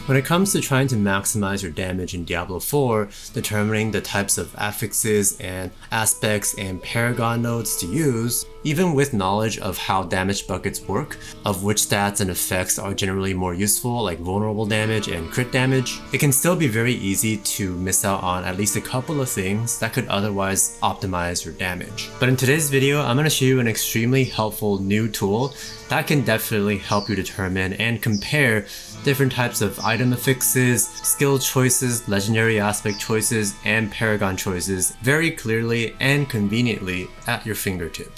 When it comes to trying to maximize your damage in Diablo 4, determining the types of affixes and aspects and Paragon nodes to use, even with knowledge of how damage buckets work, of which stats and effects are generally more useful, like vulnerable damage and crit damage, it can still be very easy to miss out on at least a couple of things that could otherwise optimize your damage. But in today's video, I'm going to show you an extremely helpful new tool that can definitely help you determine and compare different types of item affixes, skill choices, legendary aspect choices, and Paragon choices very clearly and conveniently at your fingertips.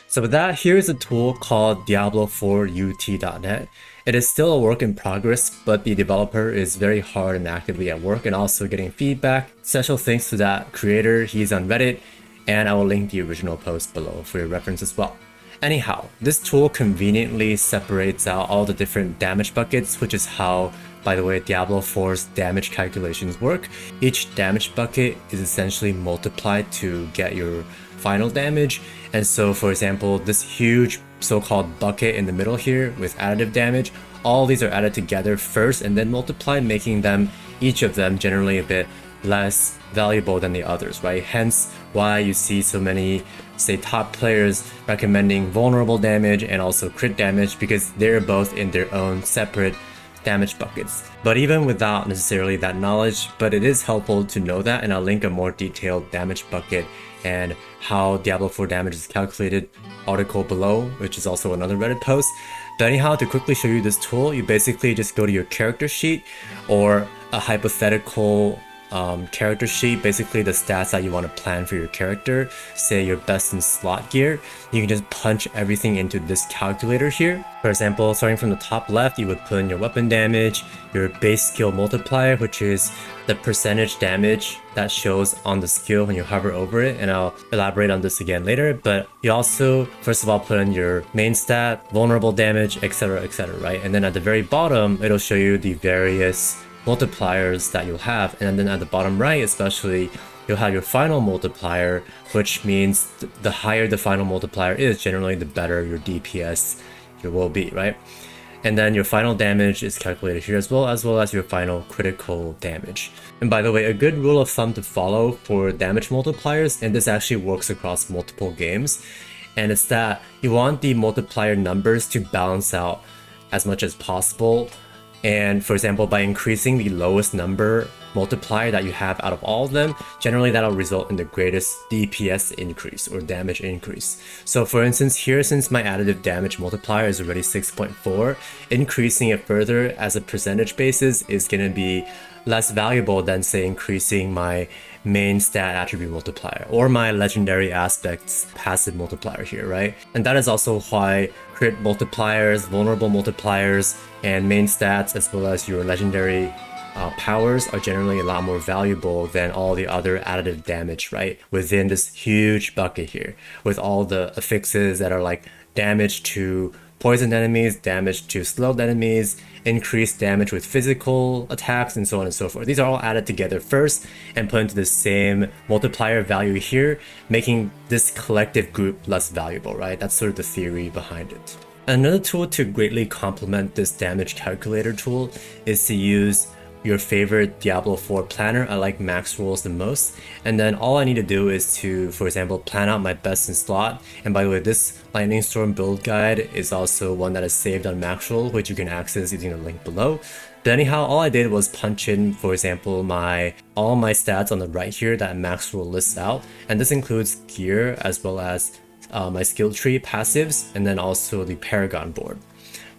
So with that, here's a tool called Diablo4ut.net. It is still a work in progress, but the developer is very hard and actively at work and also getting feedback. Special thanks to that creator, he's on Reddit, and I will link the original post below for your reference as well. Anyhow, this tool conveniently separates out all the different damage buckets, which is how, by the way, Diablo 4's damage calculations work. Each damage bucket is essentially multiplied to get your final damage. And so, for example, this huge so-called bucket in the middle here with additive damage, all these are added together first and then multiplied, making them, each of them, generally a bit less valuable than the others, right? Hence why you see so many, say, top players recommending vulnerable damage and also crit damage, because they're both in their own separate damage buckets. But even without necessarily that knowledge, but it is helpful to know that, and I'll link a more detailed damage bucket and how Diablo 4 damage is calculated article below, which is also another Reddit post. But anyhow, to quickly show you this tool, you basically just go to your character sheet or a hypothetical character sheet, basically the stats that you want to plan for your character, say your best in slot gear. You can just punch everything into this calculator here. For example, starting from the top left, you would put in your weapon damage, your base skill multiplier, which is the percentage damage that shows on the skill when you hover over it, and I'll elaborate on this again later. But you also, first of all, put in your main stat, vulnerable damage, etc, right? And then at the very bottom, it'll show you the various multipliers that you'll have, and then at the bottom right especially, you'll have your final multiplier, which means the higher the final multiplier is, generally the better your DPS will be, right? And then your final damage is calculated here as well as your final critical damage. And by the way, a good rule of thumb to follow for damage multipliers, and this actually works across multiple games, and it's that you want the multiplier numbers to balance out as much as possible. And for example, by increasing the lowest number multiplier that you have out of all of them, generally that'll result in the greatest DPS increase or damage increase. So for instance here, since my additive damage multiplier is already 6.4, increasing it further as a percentage basis is going to be less valuable than, say, increasing my main stat attribute multiplier or my legendary aspects passive multiplier here, right? And that is also why crit multipliers, vulnerable multipliers, and main stats, as well as your legendary powers, are generally a lot more valuable than all the other additive damage, right? Within this huge bucket here, with all the affixes that are like damage to poisoned enemies, damage to slowed enemies, increased damage with physical attacks, and so on and so forth. These are all added together first and put into the same multiplier value here, making this collective group less valuable, right? That's sort of the theory behind it. Another tool to greatly complement this damage calculator tool is to use your favorite Diablo 4 planner. I like max rolls the most, and then all I need to do is to, for example, plan out my best in slot. And by the way, this Lightning Storm build guide is also one that is saved on max roll, which you can access using the link below. But anyhow, all I did was punch in, for example, all my stats on the right here that max roll lists out, and this includes gear as well as my skill tree passives, and then also the Paragon board.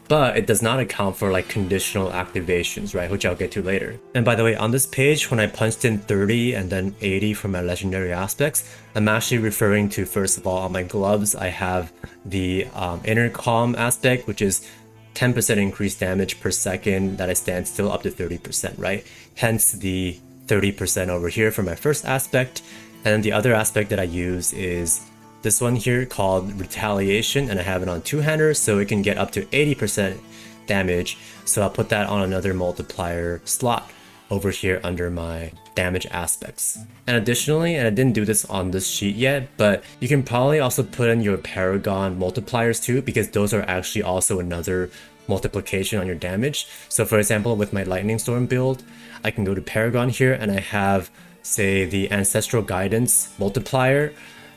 But it does not account for like conditional activations, right, which I'll get to later. And by the way, on this page, when I punched in 30 and then 80 for my legendary aspects, I'm actually referring to, first of all, on my gloves, I have the intercom aspect, which is 10% increased damage per second that I stand still up to 30%, right? Hence the 30% over here for my first aspect. And then the other aspect that I use is this one here called Retaliation, and I have it on two-hander, so it can get up to 80% damage. So I'll put that on another multiplier slot over here under my damage aspects. And additionally, and I didn't do this on this sheet yet, but you can probably also put in your Paragon multipliers too, because those are actually also another multiplication on your damage. So for example, with my Lightning Storm build, I can go to Paragon here and I have, say, the Ancestral Guidance multiplier.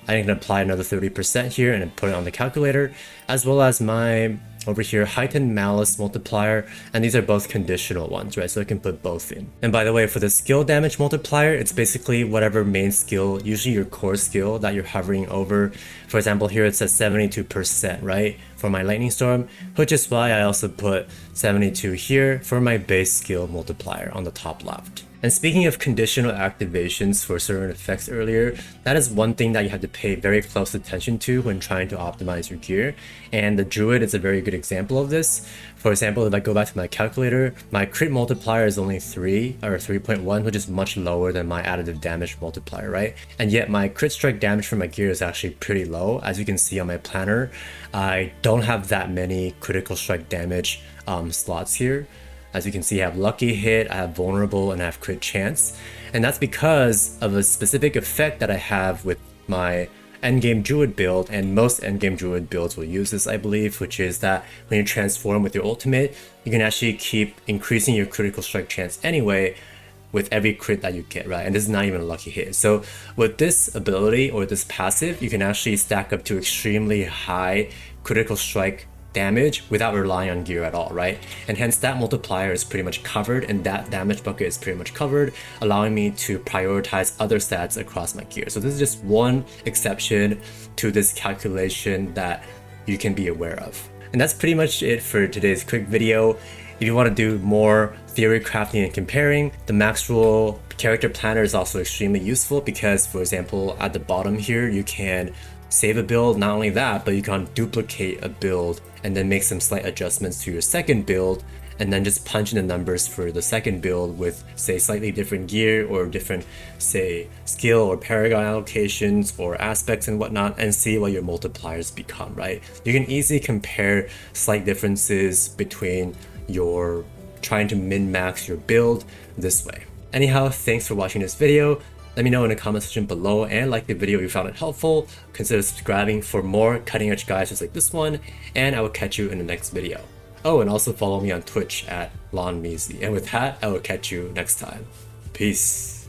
I can apply another 30% here and put it on the calculator, as well as my over here Heightened Malice multiplier, and these are both conditional ones, right? So I can put both in. And by the way, for the skill damage multiplier, it's basically whatever main skill, usually your core skill that you're hovering over. For example, here it says 72%, right? For my Lightning Storm, which is why I also put 72 here for my base skill multiplier on the top left. And speaking of conditional activations for certain effects earlier, that is one thing that you have to pay very close attention to when trying to optimize your gear. And the Druid is a very good example of this. For example, if I go back to my calculator, my crit multiplier is only 3 or 3.1, which is much lower than my additive damage multiplier, right? And yet my crit strike damage for my gear is actually pretty low. As you can see on my planner, I don't have that many critical strike damage slots here. As you can see, I have lucky hit, I have vulnerable, and I have crit chance. And that's because of a specific effect that I have with my endgame Druid build, and most endgame Druid builds will use this, I believe, which is that when you transform with your ultimate, you can actually keep increasing your critical strike chance anyway with every crit that you get, right? And this is not even a lucky hit. So with this ability or this passive, you can actually stack up to extremely high critical strike damage without relying on gear at all, right? And hence that multiplier is pretty much covered, and that damage bucket is pretty much covered, allowing me to prioritize other stats across my gear. So this is just one exception to this calculation that you can be aware of. And that's pretty much it for today's quick video. If you want to do more theory crafting and comparing, the max rule character planner is also extremely useful because, for example, at the bottom here, you can save a build. Not only that, but you can duplicate a build and then make some slight adjustments to your second build, and then just punch in the numbers for the second build with, say, slightly different gear or different, say, skill or paragon allocations or aspects and whatnot, and see what your multipliers become, right? You can easily compare slight differences between your trying to min-max your build this way. Anyhow, thanks for watching this video. Let me know in the comment section below, and like the video if you found it helpful. Consider subscribing for more cutting edge guides just like this one, and I will catch you in the next video. Oh, and also follow me on Twitch at Measley. And with that, I will catch you next time. Peace.